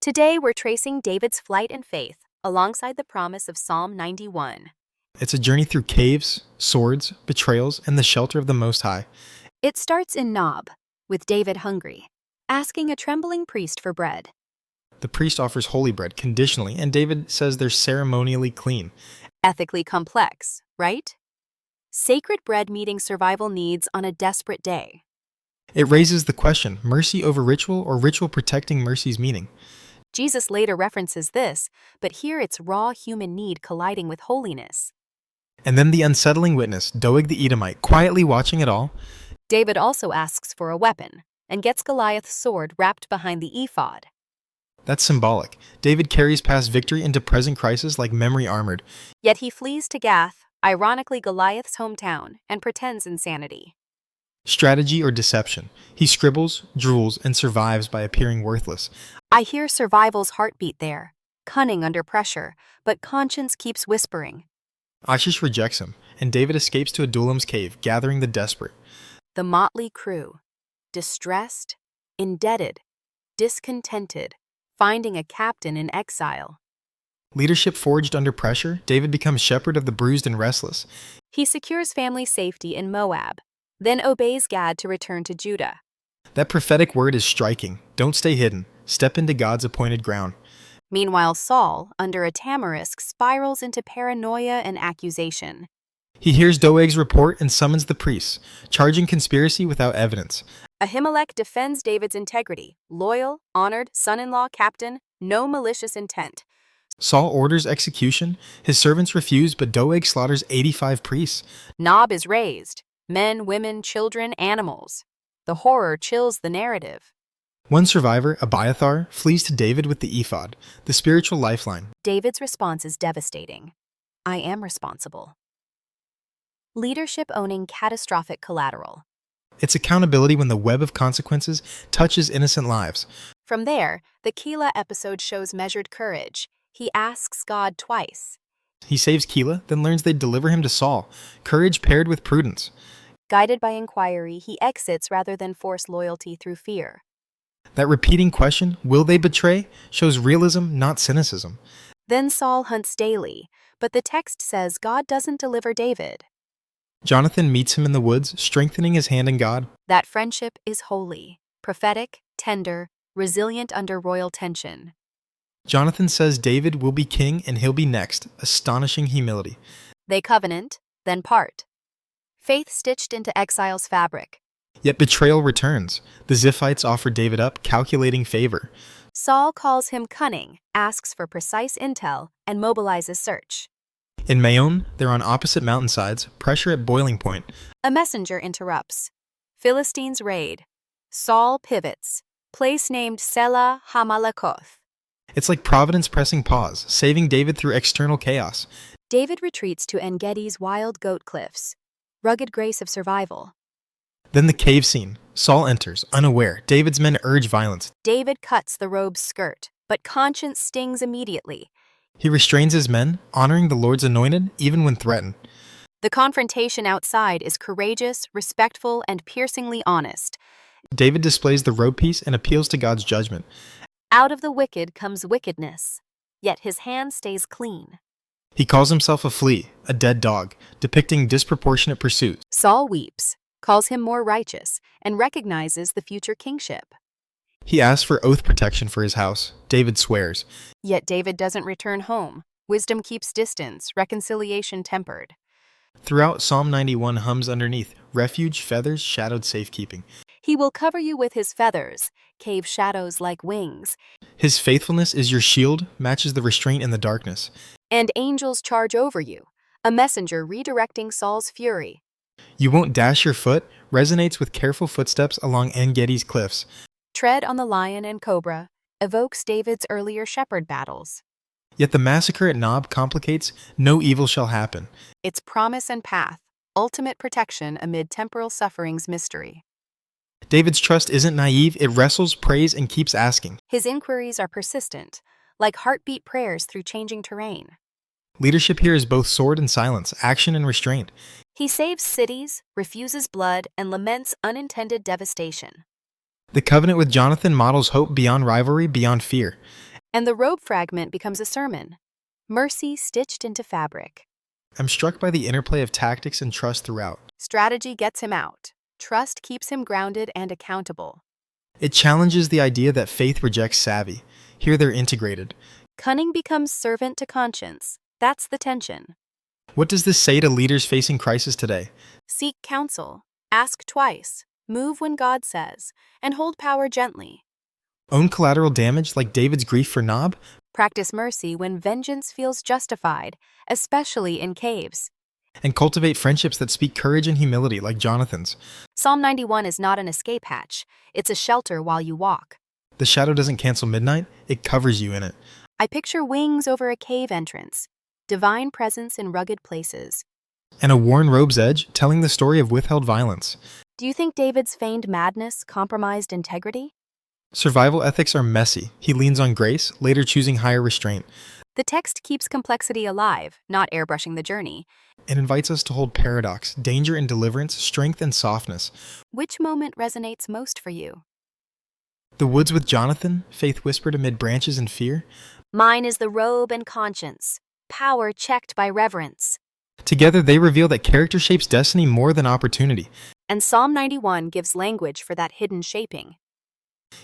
Today we're tracing David's flight and faith alongside the promise of Psalm 91. It's a journey through caves, swords, betrayals, and the shelter of the Most High. It starts in Nob, with David hungry, asking a trembling priest for bread. The priest offers holy bread conditionally, and David says they're ceremonially clean. Ethically complex, right? Sacred bread meeting survival needs on a desperate day. It raises the question, mercy over ritual or ritual protecting mercy's meaning? Jesus later references this, but here it's raw human need colliding with holiness. And then the unsettling witness, Doeg the Edomite, quietly watching it all. David also asks for a weapon and gets Goliath's sword wrapped behind the ephod. That's symbolic. David carries past victory into present crisis like memory armored. Yet he flees to Gath, ironically Goliath's hometown, and pretends insanity. Strategy or deception. He scribbles, drools, and survives by appearing worthless. I hear survival's heartbeat there, cunning under pressure, but conscience keeps whispering. Achish rejects him, and David escapes to Adullam's cave, gathering the desperate. The motley crew, distressed, indebted, discontented, finding a captain in exile. Leadership forged under pressure, David becomes shepherd of the bruised and restless. He secures family safety in Moab, then obeys Gad to return to Judah. That prophetic word is striking. Don't stay hidden. Step into God's appointed ground. Meanwhile, Saul, under a tamarisk, spirals into paranoia and accusation. He hears Doeg's report and summons the priests, charging conspiracy without evidence. Ahimelech defends David's integrity, loyal, honored, son-in-law, captain, no malicious intent. Saul orders execution. His servants refuse, but Doeg slaughters 85 priests. Nob is raised. Men, women, children, animals. The horror chills the narrative. One survivor, Abiathar, flees to David with the ephod, the spiritual lifeline. David's response is devastating. I am responsible. Leadership owning catastrophic collateral. It's accountability when the web of consequences touches innocent lives. From there, the Keilah episode shows measured courage. He asks God twice. He saves Keilah, then learns they'd deliver him to Saul. Courage paired with prudence. Guided by inquiry, he exits rather than force loyalty through fear. That repeating question, will they betray, shows realism, not cynicism. Then Saul hunts daily, but the text says God doesn't deliver David. Jonathan meets him in the woods, strengthening his hand in God. That friendship is holy, prophetic, tender, resilient under royal tension. Jonathan says David will be king and he'll be next, astonishing humility. They covenant, then part. Faith stitched into exile's fabric. Yet betrayal returns. The Ziphites offer David up, calculating favor. Saul calls him cunning, asks for precise intel, and mobilizes search. In Maon, they're on opposite mountainsides, pressure at boiling point. A messenger interrupts. Philistines raid. Saul pivots. Place named Sela, hammahlekoth. It's like Providence pressing pause, saving David through external chaos. David retreats to En-Gedi's wild goat cliffs. Rugged grace of survival. Then the cave scene. Saul enters, unaware. David's men urge violence. David cuts the robe's skirt, but conscience stings immediately. He restrains his men, honoring the Lord's anointed, even when threatened. The confrontation outside is courageous, respectful, and piercingly honest. David displays the robe piece and appeals to God's judgment. Out of the wicked comes wickedness, yet his hand stays clean. He calls himself a flea, a dead dog, depicting disproportionate pursuit. Saul weeps, calls him more righteous, and recognizes the future kingship. He asks for oath protection for his house. David swears. Yet David doesn't return home. Wisdom keeps distance, reconciliation tempered. Throughout, Psalm 91 hums underneath, refuge, feathers, shadowed safekeeping. He will cover you with his feathers, cave shadows like wings. His faithfulness is your shield, matches the restraint in the darkness. And angels charge over you, a messenger redirecting Saul's fury. You won't dash your foot resonates with careful footsteps along En-Gedi's cliffs. Tread on the lion and cobra evokes David's earlier shepherd battles. Yet the massacre at Nob complicates, no evil shall happen. Its promise and path, ultimate protection amid temporal suffering's mystery. David's trust isn't naive, it wrestles, prays, and keeps asking. His inquiries are persistent, like heartbeat prayers through changing terrain. Leadership here is both sword and silence, action and restraint. He saves cities, refuses blood, and laments unintended devastation. The covenant with Jonathan models hope beyond rivalry, beyond fear. and the robe fragment becomes a sermon. Mercy stitched into fabric. I'm struck by the interplay of tactics and trust throughout. Strategy gets him out. Trust keeps him grounded and accountable. It challenges the idea that faith rejects savvy. Here they're integrated. Cunning becomes servant to conscience. That's the tension. What does this say to leaders facing crisis today? Seek counsel. Ask twice. Move when God says. And hold power gently. Own collateral damage like David's grief for Nob? Practice mercy when vengeance feels justified, especially in caves. And cultivate friendships that speak courage and humility like Jonathan's. Psalm 91 is not an escape hatch. It's a shelter while you walk. The shadow doesn't cancel midnight, it covers you in it. I picture wings over a cave entrance, divine presence in rugged places. And a worn robe's edge telling the story of withheld violence. Do you think David's feigned madness compromised integrity? Survival ethics are messy. He leans on grace, later choosing higher restraint. The text keeps complexity alive, not airbrushing the journey. It invites us to hold paradox, danger and deliverance, strength and softness. Which moment resonates most for you? The woods with Jonathan, faith whispered amid branches and fear. Mine is the robe and conscience, power checked by reverence. Together they reveal that character shapes destiny more than opportunity. And Psalm 91 gives language for that hidden shaping.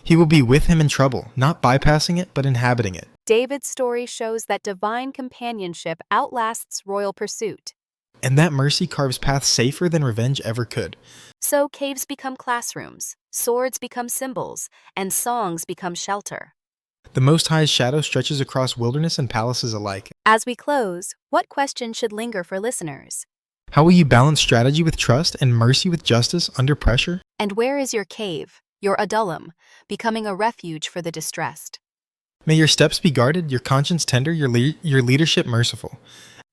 He will be with him in trouble, not bypassing it, but inhabiting it. David's story shows that divine companionship outlasts royal pursuit. And that mercy carves paths safer than revenge ever could. So caves become classrooms, swords become symbols, and songs become shelter. The Most High's shadow stretches across wilderness and palaces alike. As we close, what question should linger for listeners? How will you balance strategy with trust and mercy with justice under pressure? And where is your cave, your Adullam, becoming a refuge for the distressed? May your steps be guarded, your conscience tender, your leadership merciful.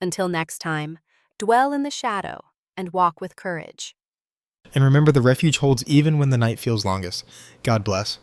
Until next time, dwell in the shadow and walk with courage. And remember, the refuge holds even when the night feels longest. God bless.